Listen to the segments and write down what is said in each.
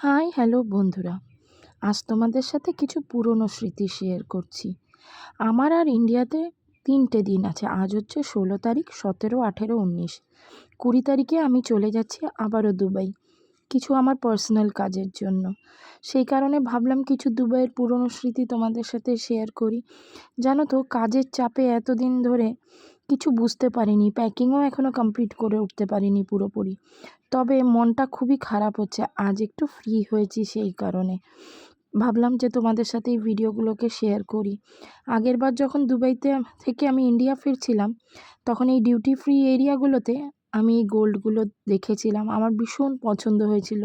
Hi hello বন্ধুরা, আজ তোমাদের সাথে কিছু পুরনো স্মৃতি শেয়ার করছি। আমার আর ইন্ডিয়াতে 3টে দিন আছে। আজ হচ্ছে 16 তারিখ, 17, 18, 19। 20 তারিখে আমি চলে যাচ্ছি আবারও দুবাই, কিছু আমার পার্সোনাল কাজের জন্য। সেই কারণে ভাবলাম কিছু দুবাইয়ের পুরনো স্মৃতি তোমাদের সাথে শেয়ার করি। জানো তো, কাজের চাপে এতদিন ধরে কিছু বুঝতে পারিনি, প্যাকিংও এখনও কমপ্লিট করে উঠতে পারিনি পুরোপুরি। তবে মনটা খুবই খারাপ হচ্ছে, আজ একটু ফ্রি হয়েছি সেই কারণে ভাবলাম যে তোমাদের সাথে এই ভিডিওগুলোকে শেয়ার করি। আগেরবার যখন দুবাইতে থেকে আমি ইন্ডিয়া ফিরছিলাম, তখন এই ডিউটি ফ্রি এরিয়াগুলোতে আমি এই গোল্ডগুলো দেখেছিলাম, আমার ভীষণ পছন্দ হয়েছিল।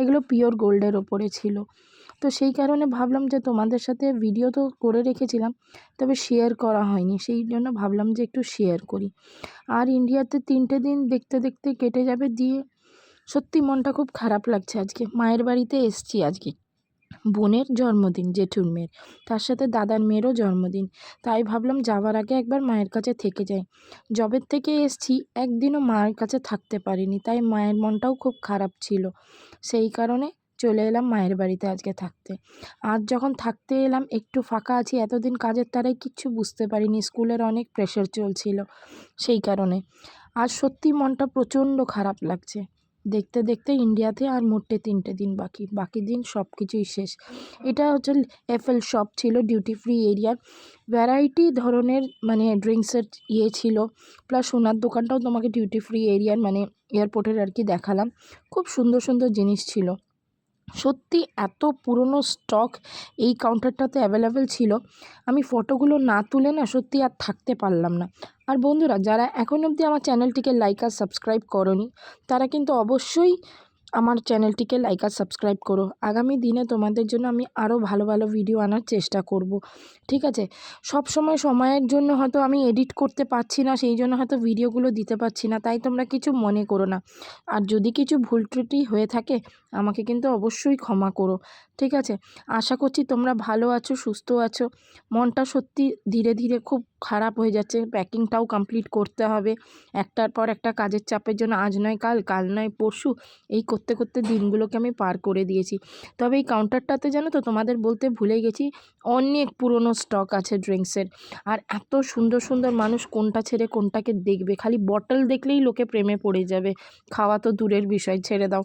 এগুলো পিওর গোল্ডের ওপরে ছিল। তো সেই কারণে ভাবলাম যে তোমাদের সাথে ভিডিও তো করে রেখেছিলাম, তবে শেয়ার করা হয়নি, সেই জন্য ভাবলাম যে একটু শেয়ার করি। আর ইন্ডিয়াতে 3টে দিন দেখতে দেখতে কেটে যাবে দিয়ে সত্যি মনটা খুব খারাপ লাগছে। আজকে মায়ের বাড়িতে এসছি, আজকে বোনের জন্মদিন, জেঠুর মেয়ের, তার সাথে দাদার মেয়েরও জন্মদিন। তাই ভাবলাম যাওয়ার আগে একবার মায়ের কাছে থেকে যাই। যবের থেকে এসছি একদিনও মায়ের কাছে থাকতে পারিনি, তাই মায়ের মনটাও খুব খারাপ ছিল। সেই কারণে চলে এলাম মায়ের বাড়িতে আজকে থাকতে। আজ যখন থাকতে এলাম একটু ফাঁকা আছি, এতদিন কাজের তারাই কিচ্ছু বুঝতে পারিনি, স্কুলের অনেক প্রেশার চলছিল সেই কারণে। আজ সত্যি মনটা প্রচণ্ড খারাপ লাগছে। দেখতে দেখতে ইন্ডিয়াতে আর মোটে 3টে দিন বাকি, বাকি দিন সব কিছুই শেষ। এটা হচ্ছে এফএল শপ ছিল, ডিউটি ফ্রি এরিয়ার। ভ্যারাইটি ধরনের মানে ড্রিঙ্কসের ছিল, প্লাস সোনার দোকানটাও তোমাকে ডিউটি ফ্রি এরিয়ার মানে এয়ারপোর্টের আর কি দেখালাম। খুব সুন্দর সুন্দর জিনিস ছিল। সত্যি এত পুরনো স্টক এই কাউন্টারটাতে অ্যাভেলেবেল ছিল, আমি ফটোগুলো না তুলে না সত্যি আর থাকতে পারলাম না। আর বন্ধুরা, যারা এখন অবধি আমার চ্যানেলটিকে লাইক আর সাবস্ক্রাইব করোনি, তারা কিন্তু অবশ্যই আমার চ্যানেলটিকে লাইক আর সাবস্ক্রাইব করো। আগামী দিনে তোমাদের জন্য আমি আরও ভালো ভালো ভিডিও আনার চেষ্টা করব, ঠিক আছে? সব সময় সময়ের জন্য হয়তো আমি এডিট করতে পারছি না, সেই জন্য হয়তো ভিডিওগুলো দিতে পারছি না, তাই তোমরা কিছু মনে করো না। আর যদি কিছু ভুল ত্রুটি হয়ে থাকে আমাকে কিন্তু অবশ্যই ক্ষমা করো, ঠিক আছে? আশা করছি তোমরা ভালো আছো, সুস্থ আছো। মনটা সত্যি ধীরে ধীরে খুব খারাপ হয়ে যাচ্ছে, প্যাকিংটাও কমপ্লিট করতে হবে। একটার পর একটা কাজের চাপের জন্য আজ নয় কাল, কাল নয় পরশু, এই করতে করতে দিনগুলোকে আমি পার করে দিয়েছি। তবে এই কাউন্টারটাতে জানো তো, তোমাদের বলতে ভুলে গেছি, অনেক পুরনো স্টক আছে ড্রিঙ্কসের। আর এত সুন্দর সুন্দর, মানুষ কোনটা ছেড়ে কোনটাকে দেখবে, খালি বটল দেখলেই লোকে প্রেমে পড়ে যাবে। খাওয়া তো দূরের বিষয়, ছেড়ে দাও,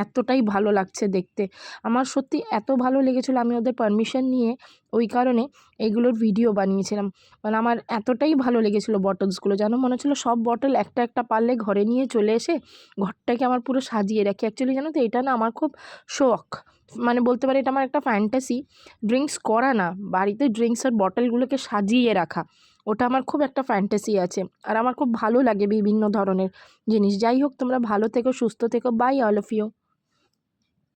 এতটাই ভালো লাগছে দেখতে। আমার সত্যি এত ভালো লেগেছিলো, আমি ওদের পারমিশন নিয়ে ওই কারণে এইগুলোর ভিডিও বানিয়েছিলাম। মানে আমার এতটাই ভালো লেগেছিলো বটলসগুলো, যেন মনে হচ্ছিলো সব বটল একটা একটা পারলে ঘরে নিয়ে চলে এসে ঘরটাকে আমার পুরো সাজিয়ে রাখি। অ্যাকচুয়ালি জানো তো, এটা না আমার খুব শখ, মানে বলতে পারি এটা আমার একটা ফ্যান্টাসি। ড্রিঙ্কস করা না, বাড়িতে ড্রিঙ্কসের বটলগুলোকে সাজিয়ে রাখা, ওটা আমার খুব একটা ফ্যান্টাসি আছে। আর আমার খুব ভালো লাগে বিভিন্ন ধরনের জিনিস। যাই হোক, তোমরা ভালো থেকো, সুস্থ থেকো। Bye, all of you.